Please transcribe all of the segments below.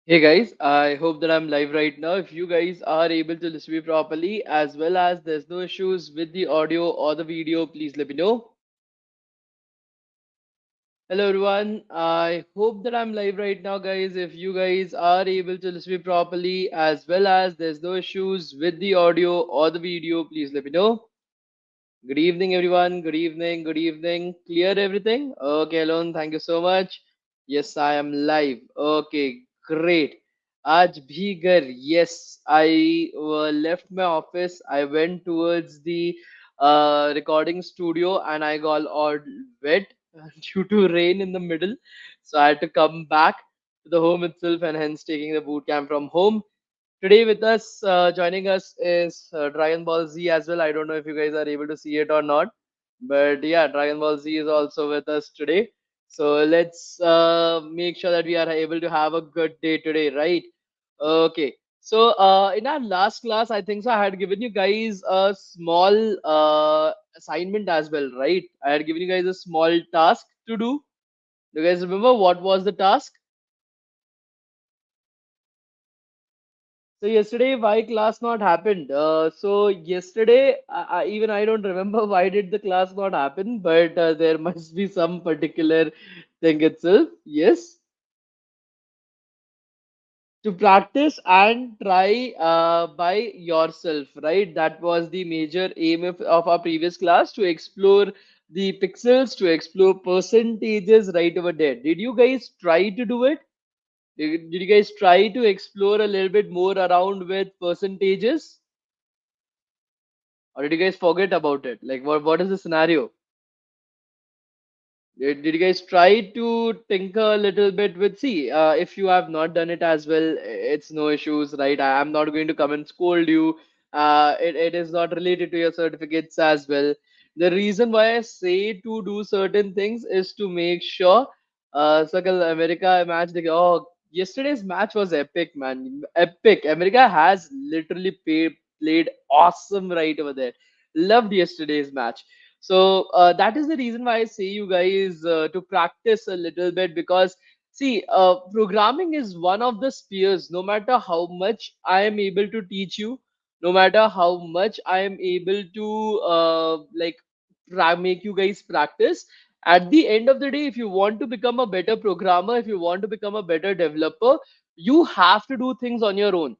Hey guys, I hope that I'm live right now. If you guys are able to listen to me properly, as well as there's no issues with the audio or the video, please let me know. Hello everyone, I hope that I'm live right now, guys. If you guys are able to listen to me properly, as well as there's no issues with the audio or the video, please let me know. Good evening, everyone. Good evening. Good evening. Clear everything? Okay, Alon. Thank you so much. Yes, I am live. Okay, great. आज भी घर. Yes, I left my office. I went towards the recording studio and I got all wet due to rain in the middle. So I had to come back to the home itself and hence taking the boot camp from home. Today with us, joining us is Dragon Ball Z as well. I don't know if you guys are able to see it or not, but yeah, Dragon Ball Z is also with us today. So let's make sure that we are able to have a good day today, right? Okay. So in our last class, I think so I had given you guys a small assignment as well, right? I had given you guys a small task to do. Do you guys remember what was the task? So yesterday, why class not happened? So yesterday, even I don't remember why did the class not happen, but there must be some particular thing itself. Yes, to practice and try by yourself, right? That was the major aim of our previous class to explore the pixels, to explore percentages right over there. Did you guys try to do it? Did you guys try to explore a little bit more around with percentages? Or did you guys forget about it? Like, what is the scenario? Did you guys try to tinker a little bit with? See, if you have not done it as well, it's no issues, right? I'm not going to come and scold you. It is not related to your certificates as well. The reason why I say to do certain things is to make sure. Sakal America match. Oh, yesterday's match was epic, man. Epic. America has literally played awesome right over there. Loved yesterday's match. So that is the reason why I say you guys to practice a little bit because see, programming is one of the spheres. No matter how much I am able to teach you, no matter how much I am able to make you guys practice. At the end of the day, if you want to become a better programmer, if you want to become a better developer, you have to do things on your own.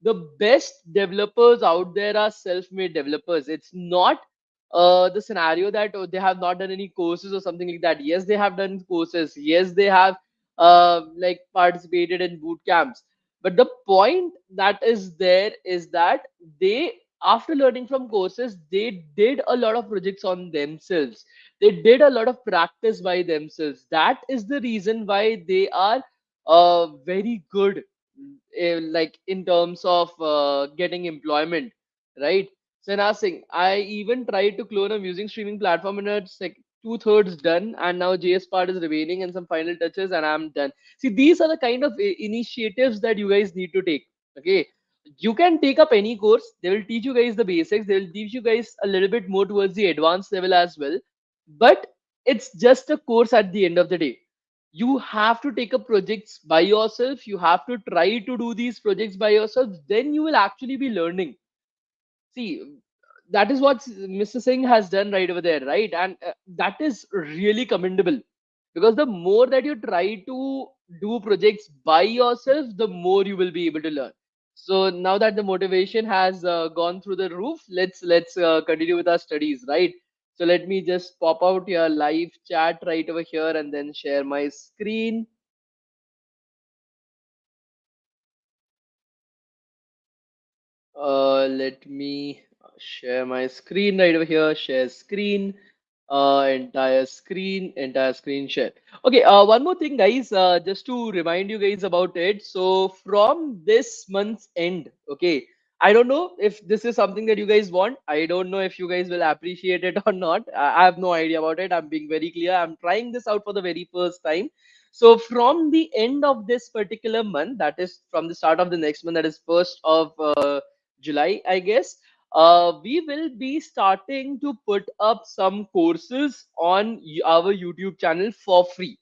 The best developers out there are self-made developers. It's not the scenario that they have not done any courses or something like that. Yes, they have done courses. Yes, they have participated in boot camps. But the point that is there is that they, after learning from courses, they did a lot of projects on themselves. They did a lot of practice by themselves. That is the reason why they are very good like in terms of getting employment, right? So now saying I even tried to clone a music streaming platform and it's like two-thirds done, and now JS part is remaining and some final touches, and I'm done. See, these are the kind of initiatives that you guys need to take. Okay, you can take up any course. They will teach you guys the basics. They will teach you guys a little bit more towards the advanced level as well. But it's just a course at the end of the day. You have to take up projects by yourself. You have to try to do these projects by yourself. Then you will actually be learning. See, that is what Mr. Singh has done right over there, right? And that is really commendable because the more that you try to do projects by yourself, the more you will be able to learn. So now that the motivation has gone through the roof, let's continue with our studies, right? So let me just pop out your live chat right over here and then share my screen. Let me share my screen right over here. Share screen. Entire screen share. Okay. One more thing, guys. Just to remind you guys about it. So from this month's end, okay. I don't know if this is something that you guys want. I don't know if you guys will appreciate it or not. I have no idea about it. I'm being very clear. I'm trying this out for the very first time. So from the end of this particular month, that is from the start of the next month, that is first of July, I guess, we will be starting to put up some courses on our YouTube channel for free.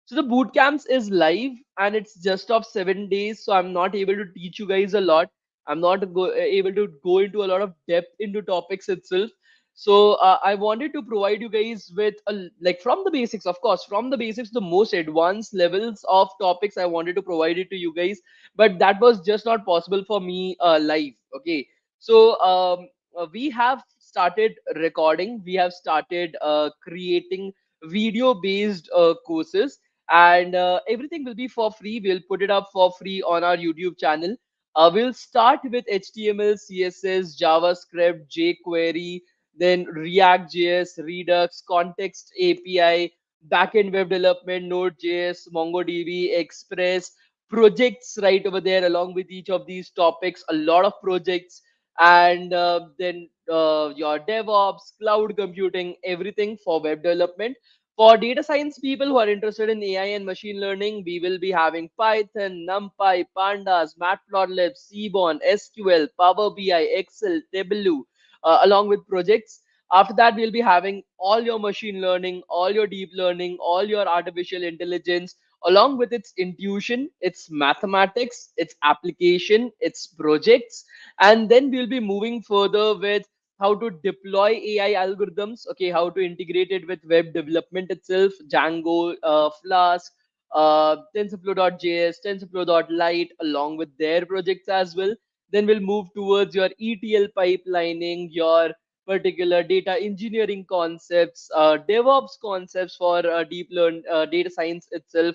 So the boot camps is live and it's just of 7 days. So I'm not able to teach you guys a lot. I'm not able to go into a lot of depth into topics itself. So I wanted to provide you guys with like from the basics, of course, from the basics, the most advanced levels of topics. I wanted to provide it to you guys, but that was just not possible for me live. Okay, so we have started recording. We have started creating video-based courses, and everything will be for free. We'll put it up for free on our YouTube channel. We'll start with HTML, CSS, JavaScript, jQuery, then React.js, Redux, Context API, backend web development, Node.js, MongoDB, Express, projects right over there along with each of these topics, a lot of projects, and then your DevOps, cloud computing, everything for web development. For data science people who are interested in AI and machine learning, we will be having Python, NumPy, Pandas, Matplotlib, Seaborn, SQL, Power BI, Excel, Tableau, along with projects. After that, we'll be having all your machine learning, all your deep learning, all your artificial intelligence, along with its intuition, its mathematics, its application, its projects. And then we'll be moving further with how to deploy AI algorithms, okay, how to integrate it with web development itself, Django, Flask, TensorFlow.js, TensorFlow.lite, along with their projects as well. Then we'll move towards your ETL pipelining, your particular data engineering concepts, DevOps concepts for deep learn data science itself,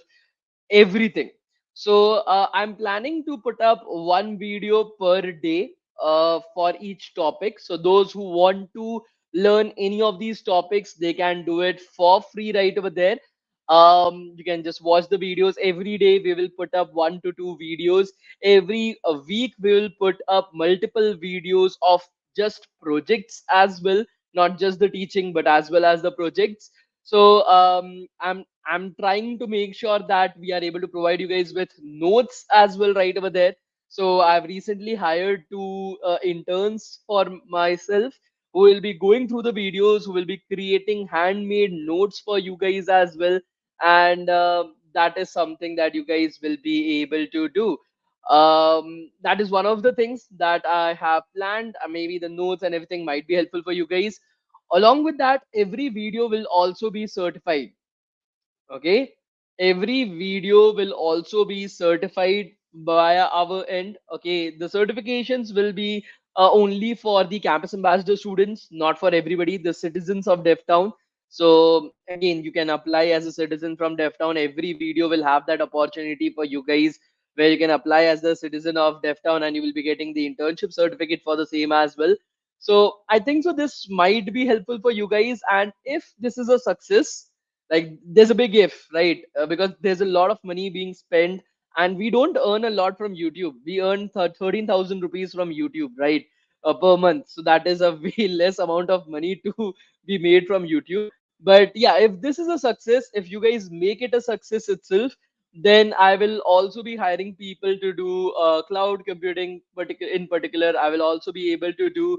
everything. So I'm planning to put up one video per day for each topic. So those who want to learn any of these topics, they can do it for free right over there. You can just watch the videos every day. We will put up 1 to 2 videos every a week. We will put up multiple videos of just projects as well, not just the teaching, but as well as the projects. So I'm trying to make sure that we are able to provide you guys with notes as well right over there. So I've recently hired 2 interns for myself who will be going through the videos, who will be creating handmade notes for you guys as well, and that is something that you guys will be able to do. That is one of the things that I have planned. Maybe the notes and everything might be helpful for you guys. Along with that, every video will also be certified. Okay, every video will also be certified via our end. Okay, the certifications will be only for the campus ambassador students, not for everybody, the citizens of DevTown. So again, you can apply as a citizen from DevTown. Every video will have that opportunity for you guys, where you can apply as the citizen of DevTown and you will be getting the internship certificate for the same as well. So I think so this might be helpful for you guys, and if this is a success, like there's a big if, right? Because there's a lot of money being spent, and we don't earn a lot from YouTube. We earn 13,000 rupees from YouTube, right? Per month. So that is a way less amount of money to be made from YouTube. But yeah, if this is a success, if you guys make it a success itself, then I will also be hiring people to do cloud computing. In particular, I will also be able to do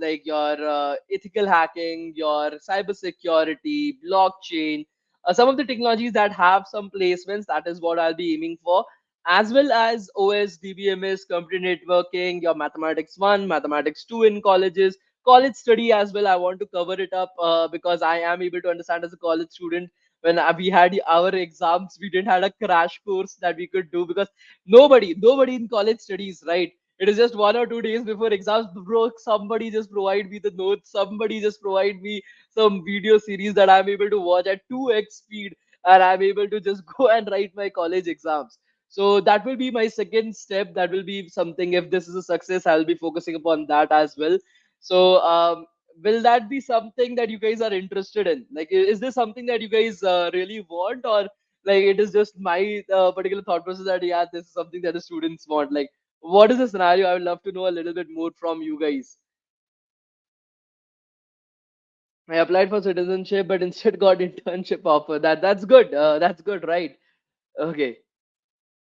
like your ethical hacking, your cyber security, blockchain, some of the technologies that have some placements. That is what I'll be aiming for, as well as OS, DBMS, computer networking, your mathematics 1, mathematics 2 in colleges, college study as well. I want to cover it up because I am able to understand as a college student. When we had our exams, we didn't had a crash course that we could do, because nobody in college studies, right? It is just 1 or 2 days before exams, bro. Somebody just provide me the notes. Somebody just provide me some video series that I'm able to watch at 2x speed, and I'm able to just go and write my college exams. So that will be my second step. That will be something. If this is a success, I'll be focusing upon that as well. So will that be something that you guys are interested in? Like, is this something that you guys really want, or like it is just my particular thought process that yeah, this is something that the students want? Like, what is the scenario? I would love to know a little bit more from you guys. I applied for citizenship, but instead got internship offer. That's good. That's good, right? Okay.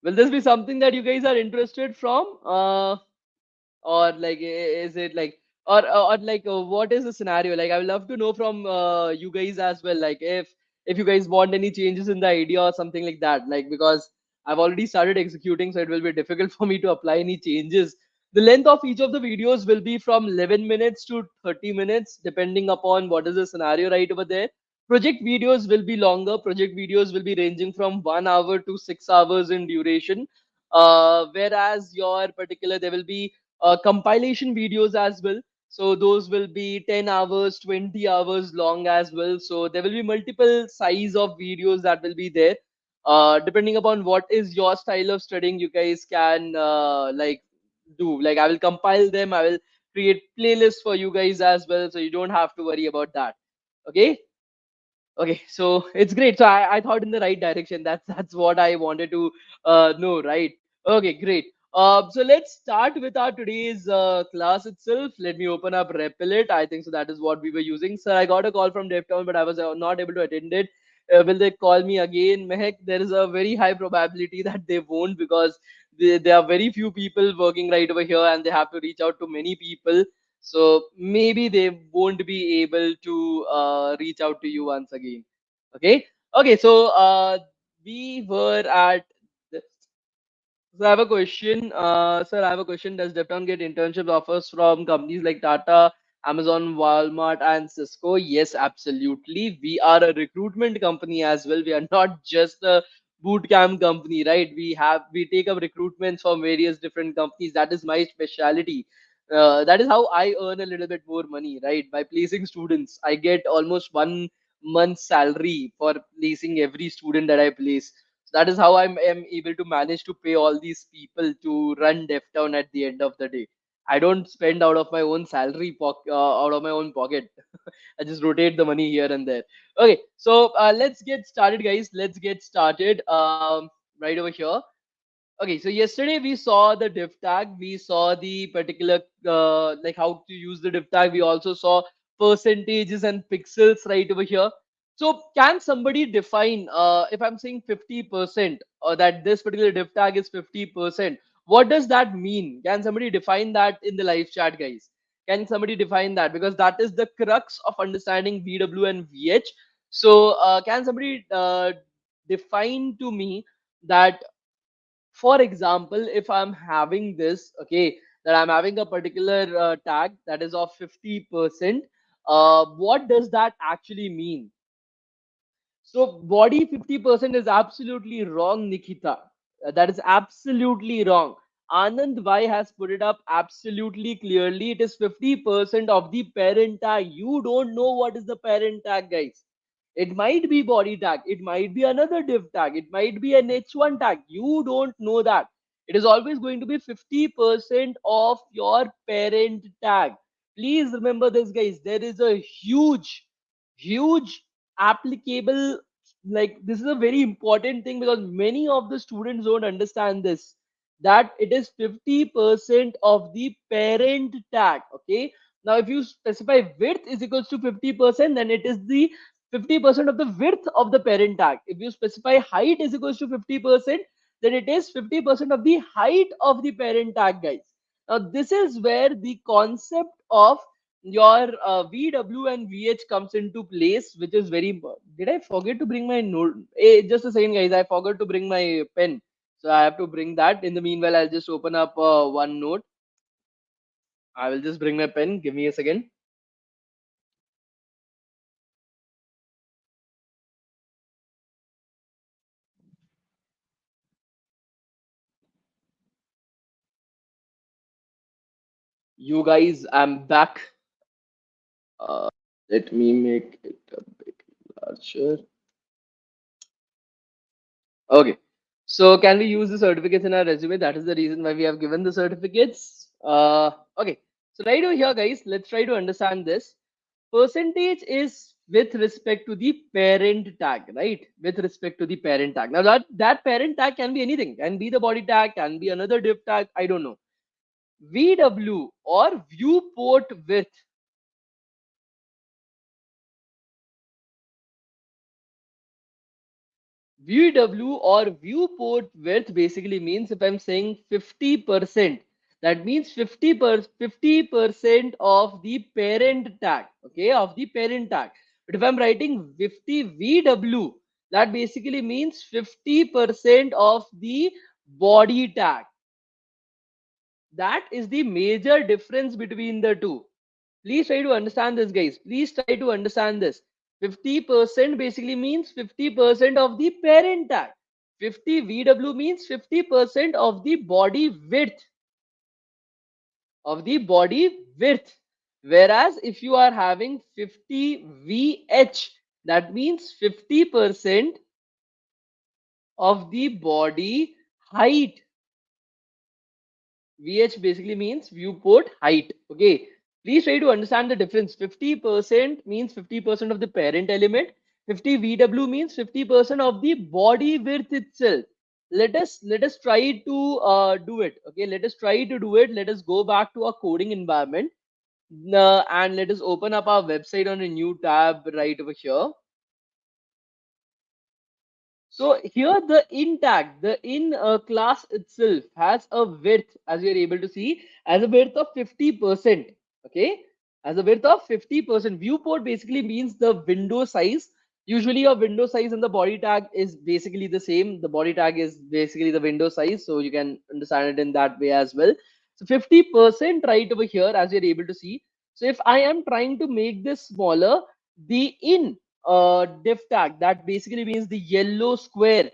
Will this be something that you guys are interested from? Or like, is it like, or like, what is the scenario? Like, I would love to know from you guys as well. Like, if if you guys want any changes in the idea or something like that, like, because I've already started executing, so it will be difficult for me to apply any changes. The length of each of the videos will be from 11 minutes to 30 minutes, depending upon what is the scenario right over there. Project videos will be longer. Project videos will be ranging from 1 hour to 6 hours in duration. Whereas your particular, there will be compilation videos as well. So those will be 10 hours, 20 hours long as well. So there will be multiple size of videos that will be there. Depending upon what is your style of studying, you guys can like do. Like, I will compile them. I will create playlists for you guys as well, so you don't have to worry about that. Okay. Okay, so it's great. So I thought in the right direction. That's what I wanted to know, right? Okay, great. So let's start with our today's class itself. Let me open up Replit. I think so that is what we were using. So I got a call from DevTown, but I was not able to attend it. Will they call me again? Mehek, there is a very high probability that they won't, because there are very few people working right over here, and they have to reach out to many people, so maybe they won't be able to reach out to you once again. Okay. Okay. So we were at. So I have a question. Sir, I have a question. Does DevTown get internship offers from companies like Tata, Amazon, Walmart, and Cisco? Yes, absolutely. We are a recruitment company as well. We are not just a boot camp company, right? We take up recruitments from various different companies. That is my specialty. That is how I earn a little bit more money, right? By placing students, I get almost 1 month's salary for placing every student that I place. So that is how am able to manage to pay all these people to run DevTown at the end of the day. I don't spend out of my own out of my own pocket. I just rotate the money here and there. Okay, so let's get started, guys. Let's get started. Right over here. Okay, so yesterday we saw the div tag. We saw the particular like how to use the div tag. We also saw percentages and pixels right over here. So can somebody define if I'm saying 50% or that this particular div tag is 50%, what does that mean? Can somebody define that in the live chat, guys? Can somebody define that? Because that is the crux of understanding VW and VH. So can somebody define to me that, for example, if I'm having this, okay, that I'm having a particular tag that is of 50%, what does that actually mean? So body 50% is absolutely wrong, Nikita. That is absolutely wrong. Anand Bhai has put it up absolutely clearly. It is 50% of the parent tag. You don't know what is the parent tag, guys. It might be body tag. It might be another div tag. It might be an H1 tag. You don't know that. It is always going to be 50% of your parent tag. Please remember this, guys. There is a huge applicable, like, this is a very important thing, because many of the students don't understand this, that it is 50% of the parent tag. Okay, now if you specify width is equals to 50%, then it is the 50% of the width of the parent tag. If you specify height is equals to 50%, then it is 50% of the height of the parent tag, guys. Now this is where the concept of your VW and VH comes into place, which is very important. Did I forget to bring my note? Just a second, guys. I forgot to bring my pen. So I have to bring that. In the meanwhile, I'll just open up one note. I will just bring my pen. Give me a second. You guys, I'm back. Uh, Let me make it a bit larger. Okay. So can we use the certificates in our resume? That is the reason why we have given the certificates. Okay. So right over here, guys, let's try to understand this. Percentage is with respect to the parent tag, right? With respect to the parent tag. Now that parent tag can be anything. Can be the body tag, can be another div tag. I don't know. VW or viewport width. VW or viewport width basically means, if I'm saying 50%, that means 50% of the parent tag, okay, of the parent tag. But if I'm writing 50 VW, that basically means 50% of the body tag. That is the major difference between the two. Please try to understand this, guys. Please try to understand this. 50% basically means 50% of the parent tag. 50 VW means 50% of the body width. Of the body width. Whereas if you are having 50 VH, that means 50% of the body height. VH basically means viewport height. Okay. Please try to understand the difference. 50% means 50% of the parent element. 50 VW means 50% of the body width itself. Let us try to do it. Okay. Let us try to do it. Let us go back to our coding environment. And let us open up our website on a new tab right over here. So here the in tag, the in class itself has a width, as you're able to see, as a width of 50%. Okay, as a width of 50%. Viewport basically means the window size. Usually your window size and the body tag is basically the same. The body tag is basically the window size, so you can understand it in that way as well. So 50% right over here, as you're able to see. So if I am trying to make this smaller, the in div tag, that basically means the yellow square,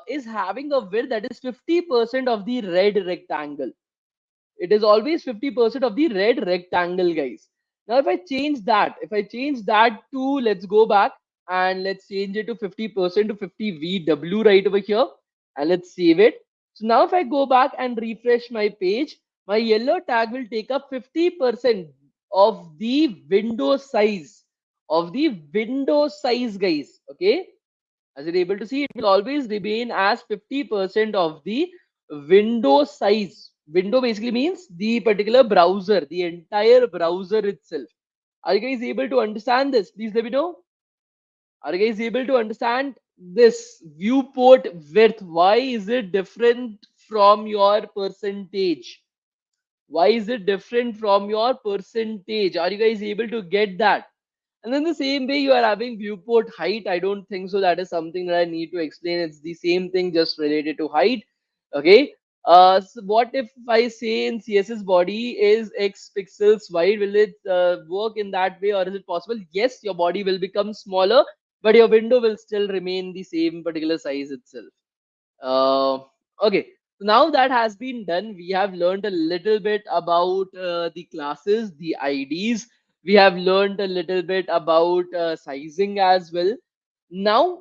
is having a width that is 50% of the red rectangle. It is always 50% of the red rectangle, guys. Now if I change that to, let's go back and let's change it to 50% to 50 VW right over here, and let's save it. So now if I go back and refresh my page, my yellow tag will take up 50% of the window size, guys. Okay, as you're able to see, it will always remain as 50% of the window size. Window basically means the particular browser, the entire browser itself. Are you guys able to understand this? Please let me know. Are you guys able to understand this viewport width? Why is it different from your percentage? Why is it different from your percentage? Are you guys able to get that? And then the same way you are having viewport height. I don't think so. That is something that I need to explain. It's the same thing, just related to height. Okay. So what if I say in CSS body is X pixels wide? Will it work in that way, or is it possible? Yes, your body will become smaller, but your window will still remain the same particular size itself. Uh, okay, so now that has been done, we have learned a little bit about the classes, the IDs. We have learned a little bit about sizing as well. Now,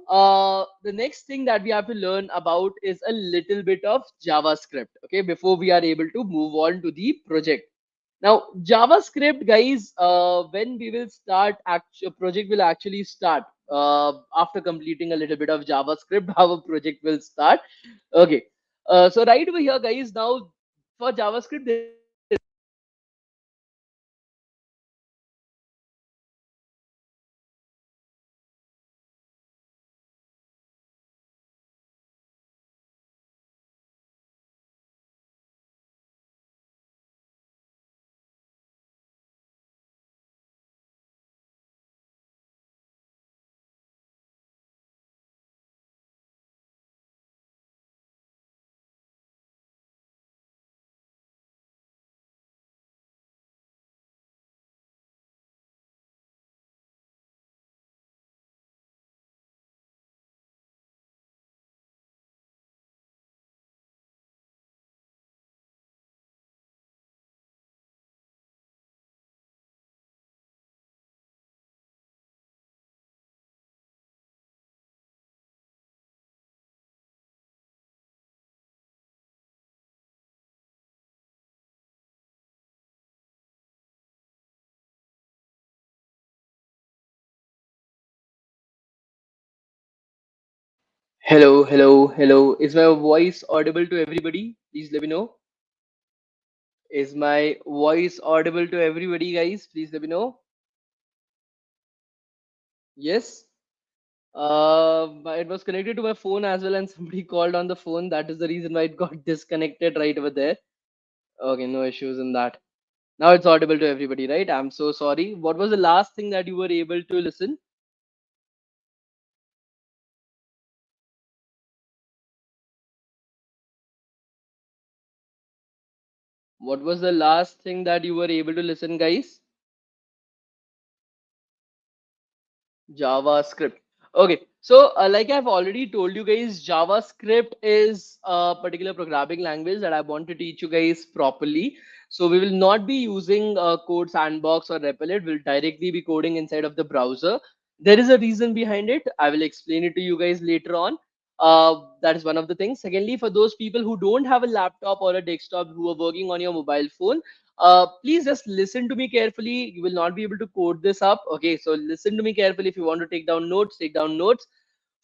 the next thing that we have to learn about is a little bit of JavaScript. Okay, before we are able to move on to the project. Now, JavaScript, guys, when we will start, project will actually start after completing a little bit of JavaScript. Our project will start. Okay, so right over here, guys. Now, for JavaScript, there is hello, hello, hello. Is my voice audible to everybody? Please let me know. Is my voice audible to everybody, guys? Please let me know. Yes. It was connected to my phone as well, and somebody called on the phone. That is the reason why it got disconnected right over there. Okay, no issues in that. Now it's audible to everybody, right? I'm so sorry. What was the last thing that you were able to listen? What was the last thing that you were able to listen, guys? JavaScript. Okay, so like I've already told you guys, JavaScript is a particular programming language that I want to teach you guys properly. So we will not be using Code Sandbox or Replit. We'll directly be coding inside of the browser. There is a reason behind it. I will explain it to you guys later on. That is one of the things. Secondly, for those people who don't have a laptop or a desktop who are working on your mobile phone, please just listen to me carefully. You will not be able to code this up. Okay, so listen to me carefully. If you want to take down notes, take down notes.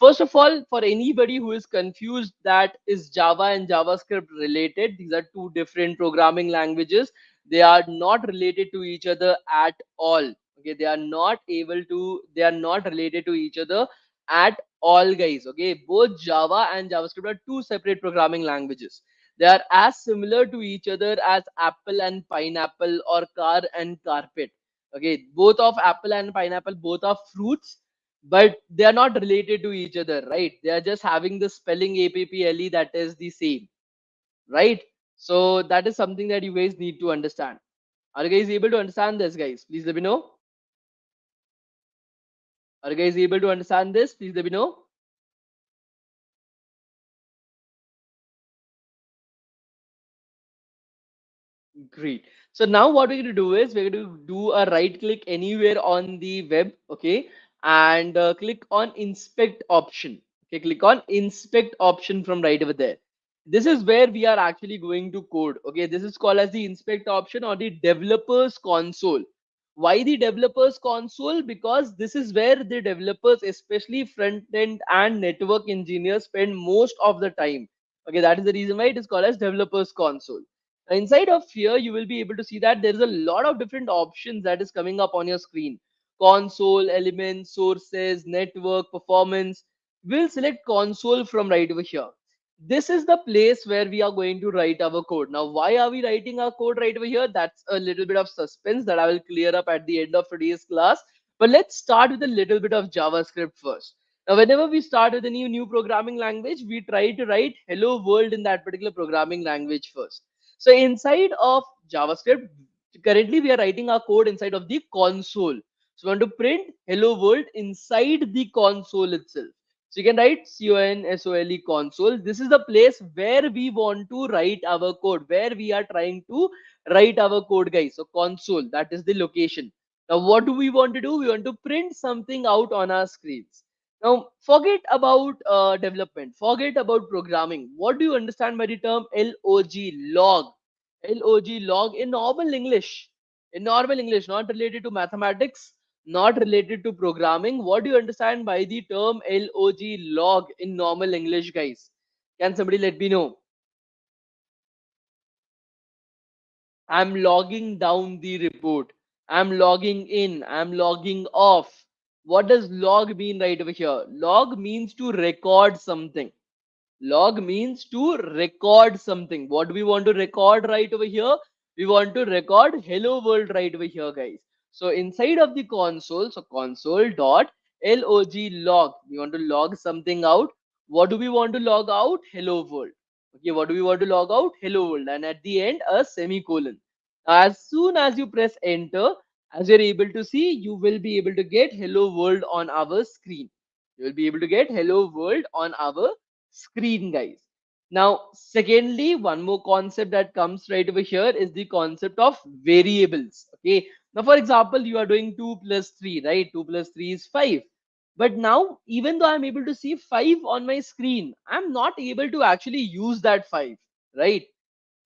First of all, for anybody who is confused, that is Java and JavaScript related. These are two different programming languages. They are not related to each other at all. Okay, they are not related to each other at all, guys. Okay, both Java and JavaScript are two separate programming languages. They are as similar to each other as apple and pineapple or car and carpet. Okay, both of apple and pineapple, both are fruits, but they are not related to each other, right? They are just having the spelling APPLE that is the same, right? So that is something that you guys need to understand. Are you guys able to understand this, guys? Please let me know. Are you guys able to understand this? Please let me know. Great. So now what we're going to do is we're going to do a right click anywhere on the web, okay, and click on inspect option. Okay, click on inspect option from right over there. This is where we are actually going to code. Okay, this is called as the inspect option or the developers console. Why the developers console? Because this is where the developers, especially front end and network engineers, spend most of the time. Okay, that is the reason why it is called as developers console. Inside of here you will be able to see that there is a lot of different options that is coming up on your screen. Console, elements, sources, network, performance. We'll select console from right over here. This is the place where we are going to write our code. Now why are we writing our code right over here? That's a little bit of suspense that I will clear up at the end of today's class. But let's start with a little bit of JavaScript first. Now whenever we start with a new programming language, we try to write hello world in that particular programming language first. So inside of JavaScript, currently we are writing our code inside of the console. So we want to print hello world inside the console itself. So you can write console console. This is the place where we want to write our code, where we are trying to write our code, guys. So console, that is the location. Now what do we want to do? We want to print something out on our screens. Now, forget about development, forget about programming. What do you understand by the term log? Log in normal English. In normal English, not related to mathematics, not related to programming. What do you understand by the term log in normal English, guys? Can somebody let me know? I'm logging down the report. I'm logging in. I'm logging off. What does log mean right over here? Log means to record something. Log means to record something. What do we want to record right over here? We want to record hello world right over here, guys. So inside of the console, so console dot log, we want to log something out. What do we want to log out? Hello world. Okay, what do we want to log out? Hello world. And at the end, a semicolon. As soon as you press enter, as you're able to see, you will be able to get hello world on our screen. You will be able to get hello world on our screen, guys. Now secondly, one more concept that comes right over here is the concept of variables. Okay, now for example, you are doing 2 plus 3, right? 2 plus 3 is 5, but now even though I'm able to see 5 on my screen, I'm not able to actually use that 5, right?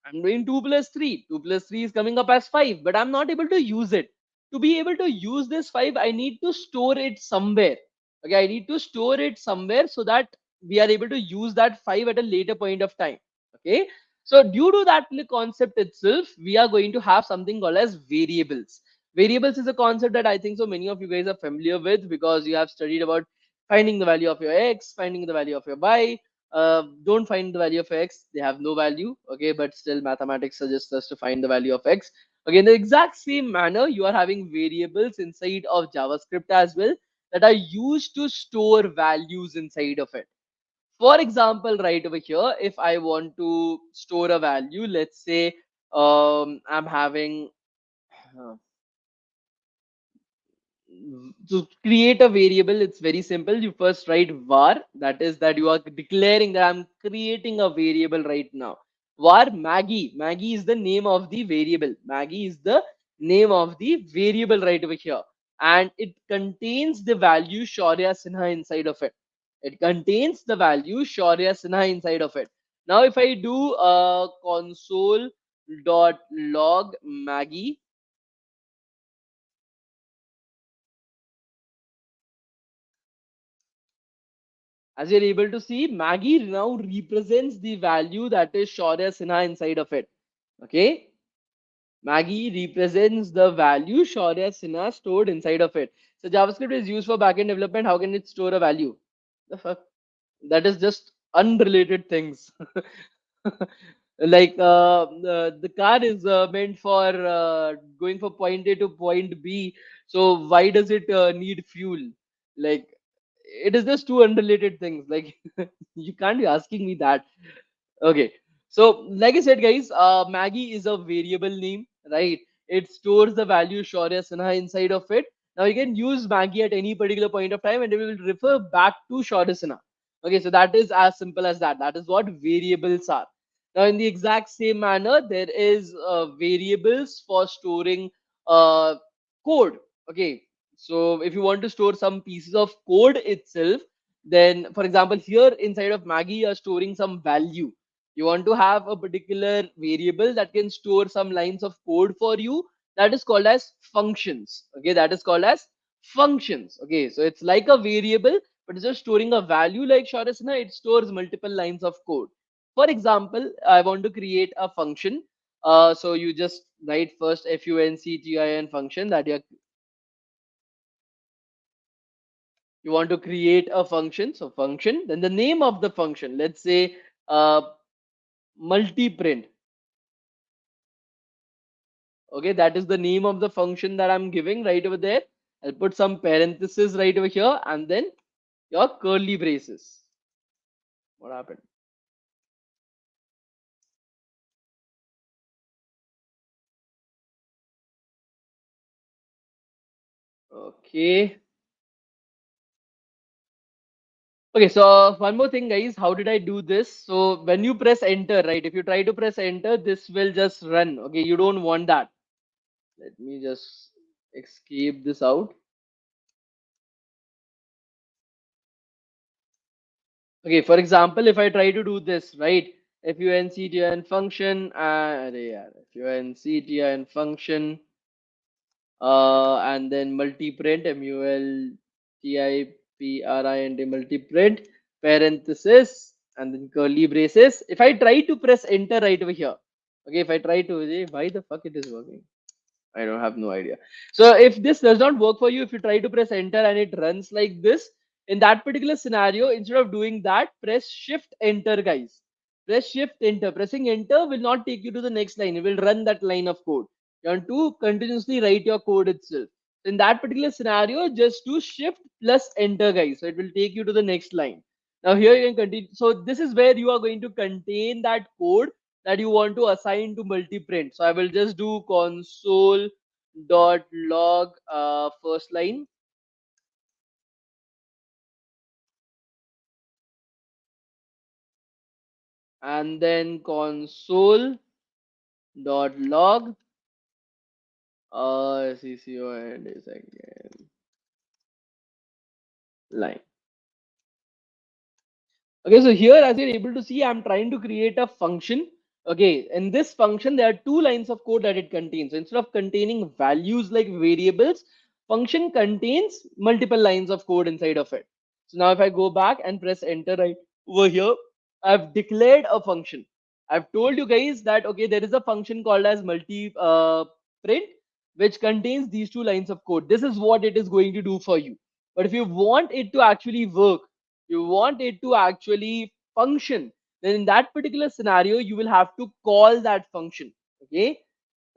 I'm doing 2 plus 3. 2 plus 3 is coming up as 5, but I'm not able to use it. To be able to use this 5, I need to store it somewhere. Okay, I need to store it somewhere so that we are able to use that 5 at a later point of time. Okay, so due to that concept itself, we are going to have something called as variables. Variables is a concept that I think so many of you guys are familiar with because you have studied about finding the value of your x, finding the value of your y. Don't find the value of x, they have no value. Okay, but still mathematics suggests us to find the value of x. Okay, in the exact same manner, you are having variables inside of JavaScript as well that are used to store values inside of it. For example, right over here, if I want to store a value, let's say I'm having uh, to create a variable, it's very simple. You first write var, that is that you are declaring that I'm creating a variable right now. Var Maggie. Maggie is the name of the variable. Maggie is the name of the variable right over here. And it contains the value Shaurya Sinha inside of it. It contains the value Shaurya Sinha inside of it. Now, if I do console.log Maggie, as you're able to see, Maggie now represents the value that is Shaurya Sinha inside of it. Okay. Maggie represents the value Shaurya Sinha stored inside of it. So JavaScript is used for backend development. How can it store a value? The fuck? That is just unrelated things. Like the car is meant for going from point A to point B. So why does it need fuel? Like it is just two unrelated things. Like you can't be asking me that. Okay. So, like I said, guys, Maggie is a variable name, right? It stores the value Shaurya Sinha inside of it. Now, you can use Maggie at any particular point of time and it will refer back to Shaurya Sinha. Okay, so that is as simple as that. That is what variables are. Now, in the exact same manner, there is variables for storing uh, code. Okay, so if you want to store some pieces of code itself, then, for example, here inside of Maggie, you are storing some value. You want to have a particular variable that can store some lines of code for you. That is called as functions. Okay, that is called as functions. Okay, so it's like a variable, but it's just storing a value like Sharasana. It stores multiple lines of code. For example, I want to create a function. So you just write first functin function that you want to create a function. So function, then the name of the function. Let's say multi-print. Okay, that is the name of the function that I'm giving right over there. I'll put some parentheses right over here and then your curly braces. What happened? Okay. Okay, so one more thing, guys. How did I do this? So when you press enter, right? If you try to press enter, this will just run. Okay, you don't want that. Let me just escape this out. Okay, for example, if I try to do this, right? Functin function, functin function, and then multi-print, multiprint, multi-print, parenthesis, and then curly braces. If I try to press enter right over here, okay, if I try to, why the fuck it is working? I don't have no idea. So if this does not work for you, if you try to press enter and it runs like this, in that particular scenario, instead of doing that, press shift enter, guys. Press shift enter. Pressing enter will not take you to the next line. It will run that line of code. You want to continuously write your code itself. In that particular scenario, just do shift plus enter, guys. So it will take you to the next line. Now here you can continue. So this is where you are going to contain that code that you want to assign to multi-print. So I will just do console dot log first line, and then console dot log cco and a second line. Okay, so here as you're able to see, I'm trying to create a function. Okay, in this function, there are two lines of code that it contains. So instead of containing values like variables, function contains multiple lines of code inside of it. So now if I go back and press enter right over here, I've declared a function. I've told you guys that, okay, there is a function called as multi print, which contains these two lines of code. This is what it is going to do for you. But if you want it to actually work, you want it to actually function, then in that particular scenario, you will have to call that function. Okay.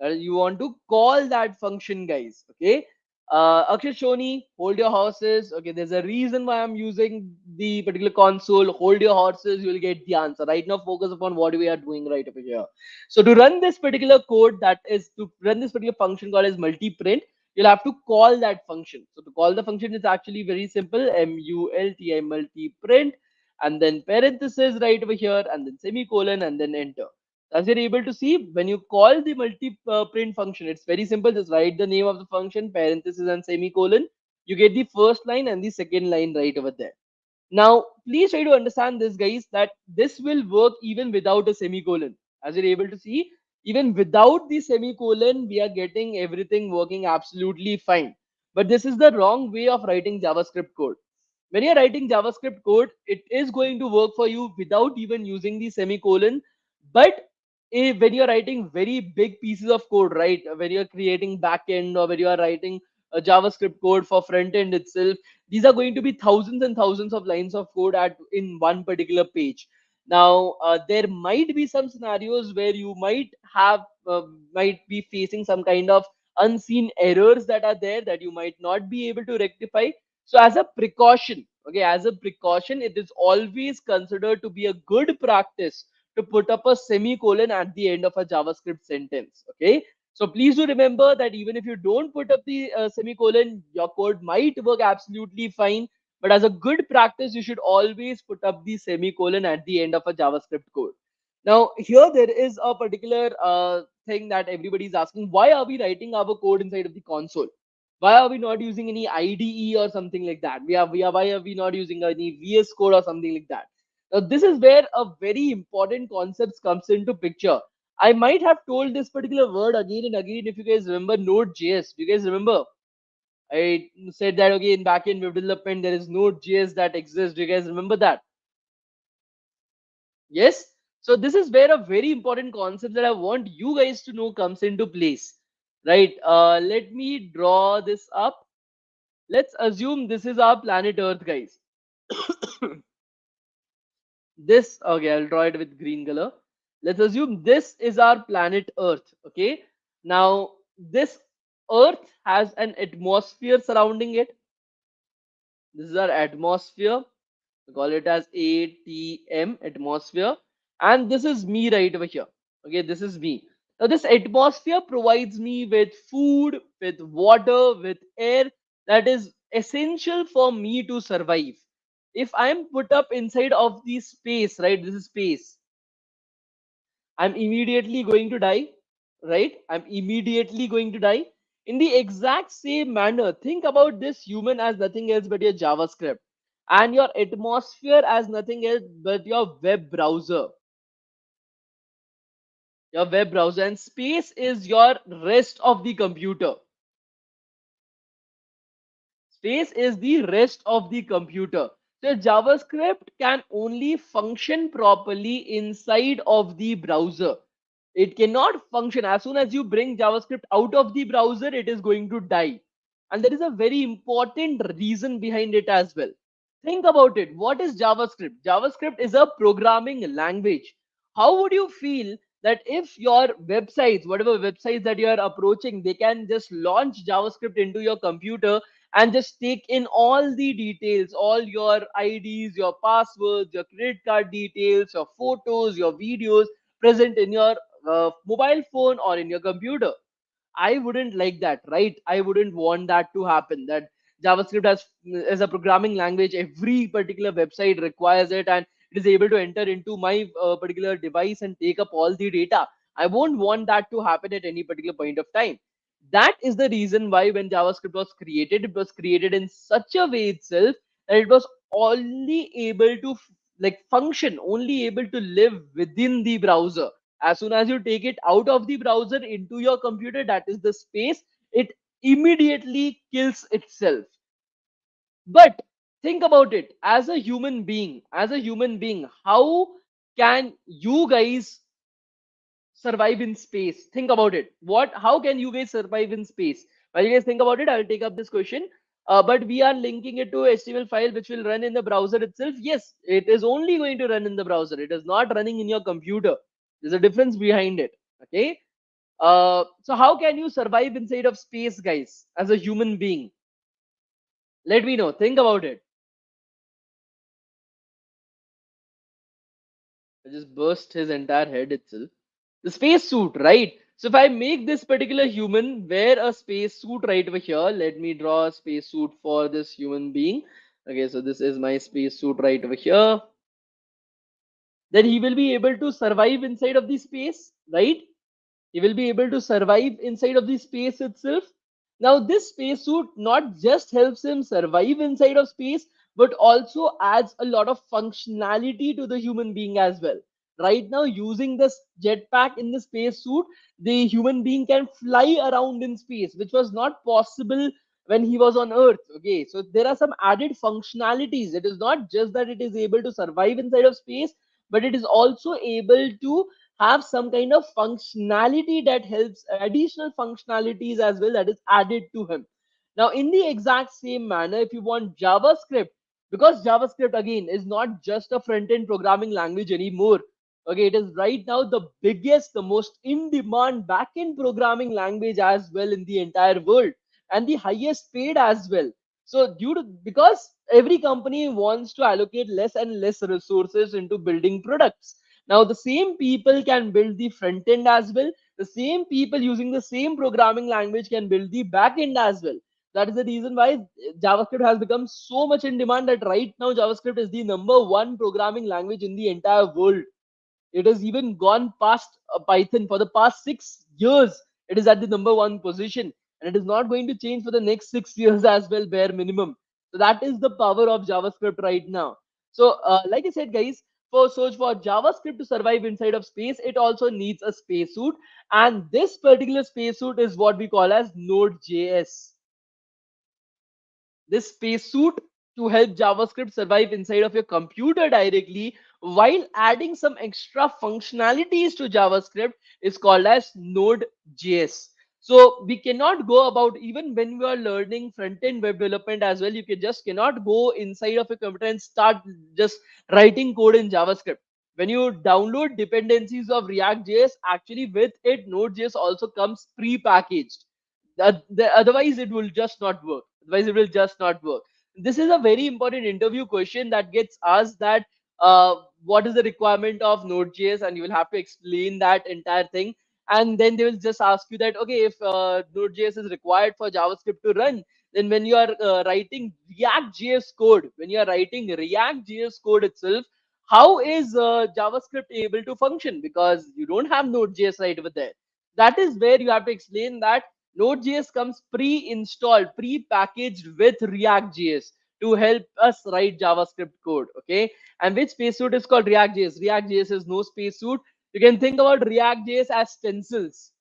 You want to call that function, guys. Okay. Akshay Shoni, hold your horses. Okay, there's a reason why I'm using the particular console. Hold your horses, you'll get the answer. Right now, focus upon what we are doing right over here. So to run this particular code, that is to run this particular function called as multi-print, you'll have to call that function. So to call the function is actually very simple. multi multi-print, and then parenthesis right over here, and then semicolon, and then enter. As you're able to see, when you call the multi-print function, it's very simple. Just write the name of the function, parenthesis and semicolon. You get the first line and the second line right over there. Now, please try to understand this, guys, that this will work even without a semicolon. As you're able to see, even without the semicolon, we are getting everything working absolutely fine. But this is the wrong way of writing JavaScript code. When you're writing JavaScript code, it is going to work for you without even using the semicolon. But when you're writing very big pieces of code, right? When you're creating backend or when you are writing a JavaScript code for front end itself, these are going to be thousands and thousands of lines of code at in one particular page. Now there might be some scenarios where you might be facing some kind of unseen errors that are there that you might not be able to rectify. So as a precaution, okay, as a precaution, it is always considered to be a good practice to put up a semicolon at the end of a JavaScript sentence. Okay, so please do remember that even if you don't put up the semicolon, your code might work absolutely fine. But as a good practice, you should always put up the semicolon at the end of a JavaScript code. Now, here there is a particular thing that everybody is asking: why are we writing our code inside of the console? Why are we not using any IDE or something like that? Why are we not using any VS Code or something like that? Now, this is where a very important concept comes into picture. I might have told this particular word again and again. If you guys remember Node.js, do you guys remember? I said that okay, in backend web development there is Node.js that exists. Do you guys remember that? Yes. So this is where a very important concept that I want you guys to know comes into place. Right. Let me draw this up. Let's assume this is our planet Earth, guys. This, okay, I'll draw it with green color. Let's assume this is our planet Earth. Okay. Now, this Earth has an atmosphere surrounding it. This is our atmosphere. We call it as ATM, atmosphere. And this is me right over here. Okay, this is me. Now, this atmosphere provides me with food, with water, with air that is essential for me to survive. If I'm put up inside of the space, right? This is space. I'm immediately going to die, right? I'm immediately going to die. In the exact same manner, think about this human as nothing else but your JavaScript and your atmosphere as nothing else but your web browser. Your web browser and space is your rest of the computer. Space is the rest of the computer. So JavaScript can only function properly inside of the browser. It cannot function as soon as you bring JavaScript out of the browser, it is going to die. And there is a very important reason behind it as well. Think about it. What is JavaScript? JavaScript is a programming language. How would you feel that if your websites, whatever websites that you are approaching, they can just launch JavaScript into your computer and just take in all the details, all your IDs, your passwords, your credit card details, your photos, your videos present in your mobile phone or in your computer. I wouldn't like that, right? I wouldn't want that to happen. That JavaScript as a programming language, every particular website requires it, and it is able to enter into my particular device and take up all the data. I won't want that to happen at any particular point of time. That is the reason why when JavaScript was created, it was created in such a way itself that it was only able to function, only able to live within the browser. As soon as you take it out of the browser into your computer, that is the space, it immediately kills itself. But think about it, as a human being, how can you guys survive in space? Think about it. How can you guys survive in space? While you guys think about it, I'll take up this question. But we are linking it to HTML file which will run in the browser itself. Yes, it is only going to run in the browser. It is not running in your computer. There's a difference behind it. Okay. So how can you survive inside of space, guys, as a human being? Let me know. Think about it. I just burst his entire head itself. The space suit, right? So if I make this particular human wear a space suit right over here, let me draw a space suit for this human being. Okay, so this is my space suit right over here. Then he will be able to survive inside of the space, right? He will be able to survive inside of the space itself. Now, this spacesuit not just helps him survive inside of space, but also adds a lot of functionality to the human being as well. Right now, using this jetpack in the spacesuit, the human being can fly around in space, which was not possible when he was on Earth. Okay, so there are some added functionalities. It is not just that it is able to survive inside of space, but it is also able to have some kind of functionality that helps additional functionalities as well that is added to him. Now, in the exact same manner, if you want JavaScript, because JavaScript again is not just a front end programming language anymore. Okay, it is right now the biggest, the most in demand back end programming language as well in the entire world, and the highest paid as well. So, due to because every company wants to allocate less and less resources into building products, now, the same people can build the front end as well. The same people using the same programming language can build the back end as well. That is the reason why JavaScript has become so much in demand that right now JavaScript is the number one programming language in the entire world. It has even gone past Python for the past 6 years. It is at the number one position, and it is not going to change for the next 6 years as well, bare minimum. So that is the power of JavaScript right now. So, like I said, guys, for search for JavaScript to survive inside of space, it also needs a spacesuit, and this particular spacesuit is what we call as Node.js. This spacesuit to help JavaScript survive inside of your computer directly while adding some extra functionalities to JavaScript is called as Node.js. So we cannot go about even when we are learning front-end web development as well. You can just cannot go inside of a computer and start just writing code in JavaScript. When you download dependencies of React.js, actually with it, Node.js also comes pre-packaged. Otherwise it will just not work. Otherwise it will just not work. This is a very important interview question that gets asked, that what is the requirement of Node.js, and you will have to explain that entire thing. And then they will just ask you that, okay, if Node.js is required for JavaScript to run, then when you are writing React.js code, when you are writing React.js code itself, how is JavaScript able to function? Because you don't have Node.js right over there. That is where you have to explain that Node.js comes pre-installed, pre-packaged with React.js to help us write JavaScript code. Okay, and which spacesuit is called React.js? React.js is no spacesuit. You can think about React.js as stencils.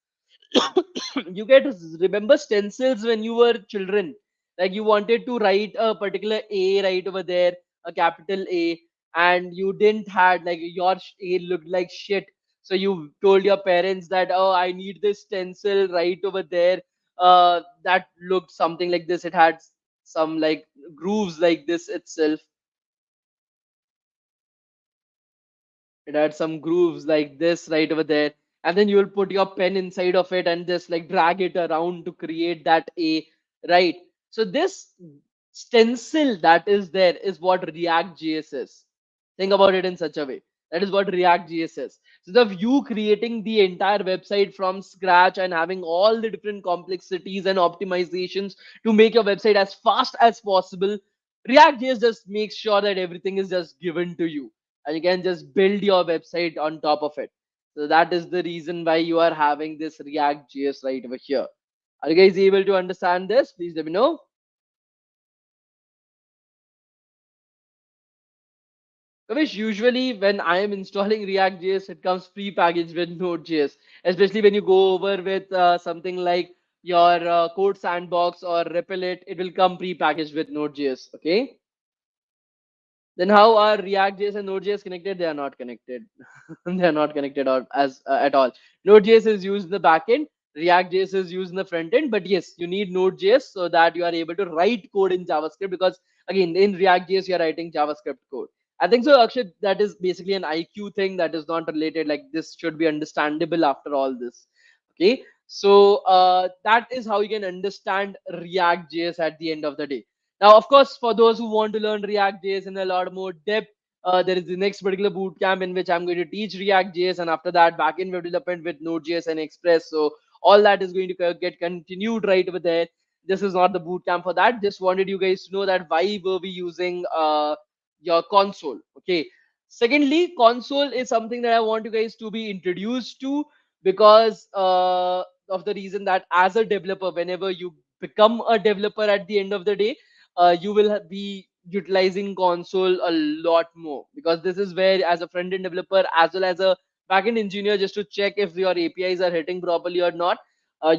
You get remember stencils when you were children, like you wanted to write a particular A right over there, a capital A, and you didn't had like your A looked like shit, so you told your parents that, oh, I need this stencil right over there, that looked something like this, it had some like grooves like this itself. It had some grooves like this right over there, and then you will put your pen inside of it and just like drag it around to create that A, right? So this stencil that is there is what React.js is. Think about it in such a way. That is what React.js is. So of you creating the entire website from scratch and having all the different complexities and optimizations to make your website as fast as possible, React.js just makes sure that everything is just given to you and you can just build your website on top of it. So that is the reason why you are having this React.js right over here. Are you guys able to understand this? Please let me know. Kavish, usually when I am installing React.js, it comes pre-packaged with Node.js, especially when you go over with something like your code sandbox or Replit, it will come pre-packaged with Node.js. Okay. Then how are React.js and Node.js connected? They are not connected. They are not connected at all. Node.js is used in the backend. React.js is used in the front end. But yes, you need Node.js so that you are able to write code in JavaScript, because again, in React.js, you are writing JavaScript code. I think so, Akshay, that is basically an IQ thing that is not related. Like this should be understandable after all this. Okay, so that is how you can understand React JS at the end of the day. Now, of course, for those who want to learn React JS in a lot more depth, there is the next particular boot camp in which I'm going to teach React JS, and after that, backend web development with Node.js and Express. So all that is going to get continued right over there. This is not the boot camp for that. Just wanted you guys to know that why were we using your console. Okay. Secondly, console is something that I want you guys to be introduced to, because of the reason that as a developer, whenever you become a developer at the end of the day, you will be utilizing console a lot more, because this is where, as a front end developer as well as a backend engineer, just to check if your APIs are hitting properly or not,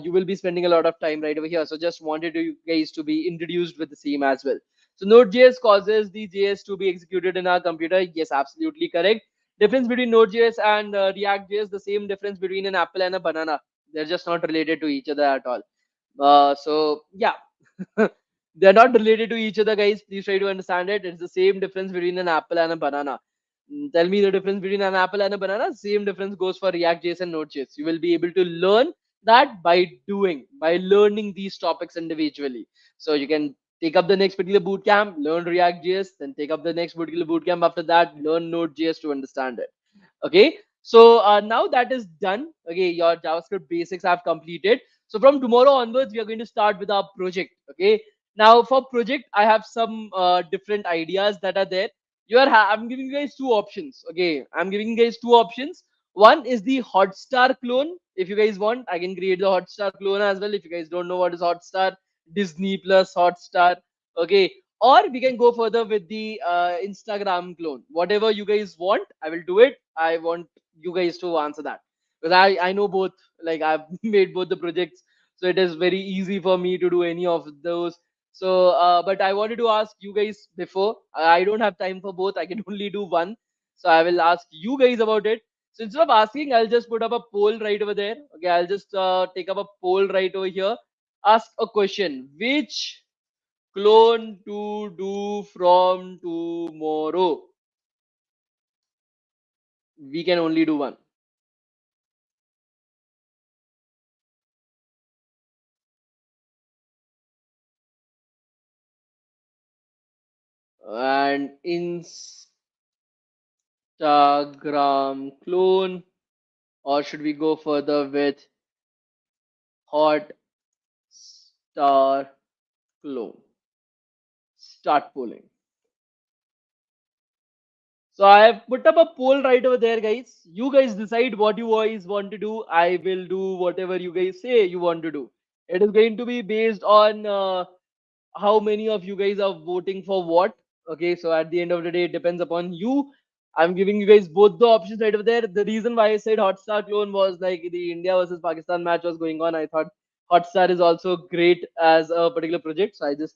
you will be spending a lot of time right over here. So just wanted you guys to be introduced with the same as well. So Node.js causes the JS to be executed in our computer. Yes, absolutely correct. Difference between Node.js and React.js, the same difference between an apple and a banana. They're just not related to each other at all. So yeah, they're not related to each other, guys. Please try to understand it. It's the same difference between an apple and a banana. Tell me the difference between an apple and a banana. Same difference goes for React.js and Node.js. You will be able to learn that by doing, by learning these topics individually. So you can take up the next particular boot camp, learn React.js, then take up the next particular boot camp after that, learn Node.js to understand it. Okay, so now that is done. Okay, your JavaScript basics have completed. So from tomorrow onwards, we are going to start with our project. Okay, now for project, I have some different ideas that are there. I'm giving you guys two options. Okay, I'm giving you guys two options. One is the Hotstar clone. If you guys want, I can create the Hotstar clone as well. If you guys don't know what is Hotstar, Disney Plus Hotstar. Okay, or we can go further with the Instagram clone. Whatever you guys want, I will do it. I want you guys to answer that, because I know both. Like, I've made both the projects, so it is very easy for me to do any of those. So but I wanted to ask you guys before. I don't have time for both. I can only do one, so I will ask you guys about it. So instead of asking, I'll just put up a poll right over there. Okay, I'll just take up a poll right over here. Ask a question: which clone to do from tomorrow? We can only do one. And Instagram clone, or should we go further with hot star clone? Start polling. So I have put up a poll right over there, guys. You guys decide what you guys want to do. I will do whatever you guys say you want to do. It is going to be based on how many of you guys are voting for what. Okay, so at the end of the day, it depends upon you. I'm giving you guys both the options right over there. The reason why I said Hotstar clone was like the India versus Pakistan match was going on. I thought Hotstar is also great as a particular project, so I just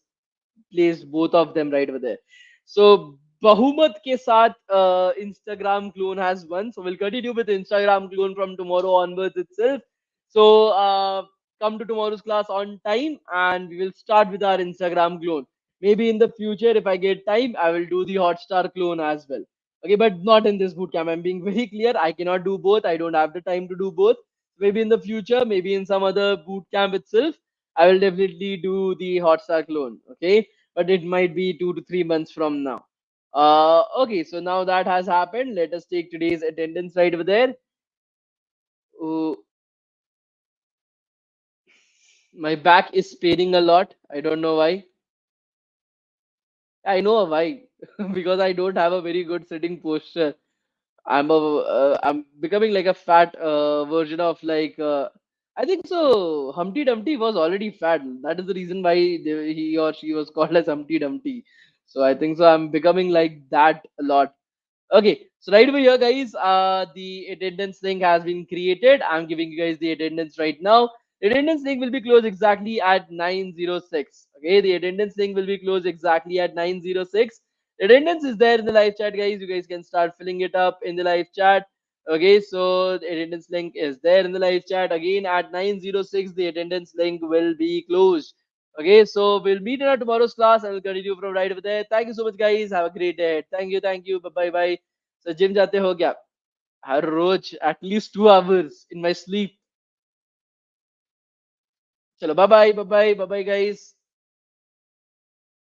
placed both of them right over there. So Bahumat ke saath Instagram clone has won. So we'll continue with Instagram clone from tomorrow onwards itself. So come to tomorrow's class on time, and we will start with our Instagram clone. Maybe in the future, if I get time, I will do the Hotstar clone as well. Okay, but not in this bootcamp. I'm being very clear. I cannot do both. I don't have the time to do both. Maybe in the future, maybe in some other bootcamp itself, I will definitely do the Hotstar clone. Okay, but it might be 2 to 3 months from now. Okay, so now that has happened, let us take today's attendance right over there. Oh, my back is paining a lot. I don't know why. I know why. Because I don't have a very good sitting posture. I'm becoming like a fat version of like I think so. Humpty Dumpty was already fat. That is the reason why he or she was called as Humpty Dumpty. So I think so. I'm becoming like that a lot. Okay, so right over here, guys, the attendance link has been created. I'm giving you guys the attendance right now. The attendance link will be closed exactly at 9:06. Okay, the attendance link will be closed exactly at 9:06. The attendance is there in the live chat, guys. You guys can start filling it up in the live chat. Okay, so the attendance link is there in the live chat. Again, at 9:06, the attendance link will be closed. Okay, so we'll meet in our tomorrow's class and we'll continue from right over there. Thank you so much, guys. Have a great day. Thank you. Bye bye. So gym जाते हो क्या? हर रोज at least 2 hours in my sleep. Chalo, bye bye, bye bye, bye bye, guys.